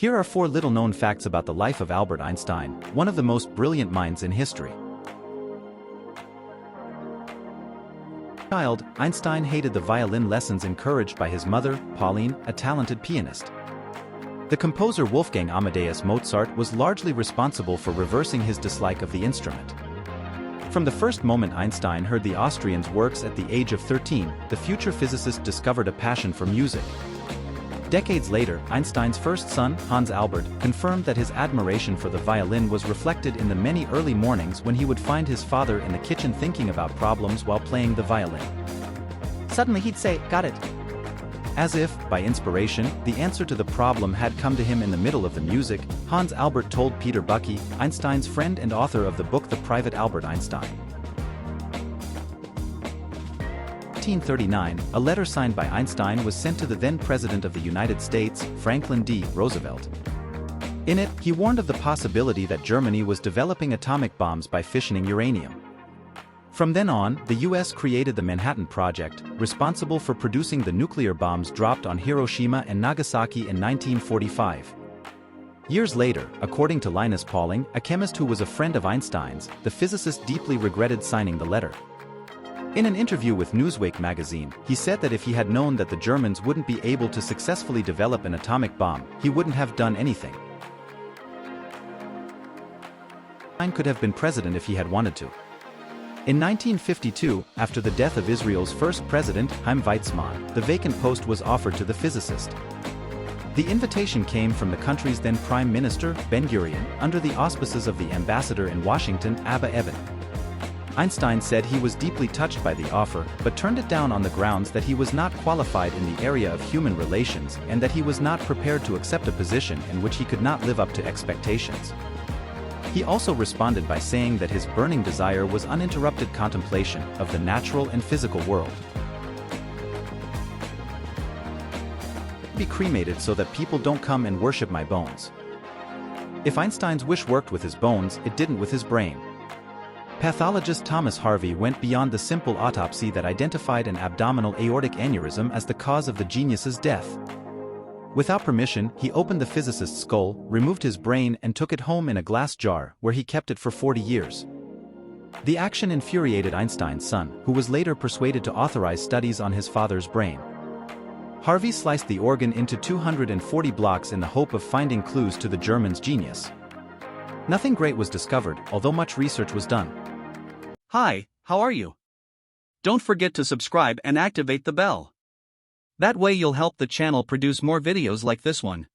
Here are 4 little-known facts about the life of Albert Einstein, one of the most brilliant minds in history. Child, Einstein hated the violin lessons encouraged by his mother, Pauline, a talented pianist. The composer Wolfgang Amadeus Mozart was largely responsible for reversing his dislike of the instrument. From the first moment Einstein heard the Austrian's works at the age of 13, the future physicist discovered a passion for music. Decades later, Einstein's first son, Hans Albert, confirmed that his admiration for the violin was reflected in the many early mornings when he would find his father in the kitchen thinking about problems while playing the violin. Suddenly he'd say, "Got it." As if, by inspiration, the answer to the problem had come to him in the middle of the music, Hans Albert told Peter Bucky, Einstein's friend and author of the book The Private Albert Einstein. 1939, a letter signed by Einstein was sent to the then President of the United States, Franklin D. Roosevelt. In it, he warned of the possibility that Germany was developing atomic bombs by fissioning uranium. From then on, the US created the Manhattan Project, responsible for producing the nuclear bombs dropped on Hiroshima and Nagasaki in 1945. Years later, according to Linus Pauling, a chemist who was a friend of Einstein's, the physicist deeply regretted signing the letter. In an interview with Newsweek magazine, he said that if he had known that the Germans wouldn't be able to successfully develop an atomic bomb, he wouldn't have done anything. Einstein could have been president if he had wanted to. In 1952, after the death of Israel's first president, Chaim Weizmann, the vacant post was offered to the physicist. The invitation came from the country's then Prime Minister, Ben-Gurion, under the auspices of the ambassador in Washington, Abba Eban. Einstein said he was deeply touched by the offer, but turned it down on the grounds that he was not qualified in the area of human relations and that he was not prepared to accept a position in which he could not live up to expectations. He also responded by saying that his burning desire was uninterrupted contemplation of the natural and physical world. Be cremated so that people don't come and worship my bones. If Einstein's wish worked with his bones, it didn't with his brain. Pathologist Thomas Harvey went beyond the simple autopsy that identified an abdominal aortic aneurysm as the cause of the genius's death. Without permission, he opened the physicist's skull, removed his brain and took it home in a glass jar, where he kept it for 40 years. The action infuriated Einstein's son, who was later persuaded to authorize studies on his father's brain. Harvey sliced the organ into 240 blocks in the hope of finding clues to the German's genius. Nothing great was discovered, although much research was done. Hi, how are you? Don't forget to subscribe and activate the bell. That way you'll help the channel produce more videos like this one.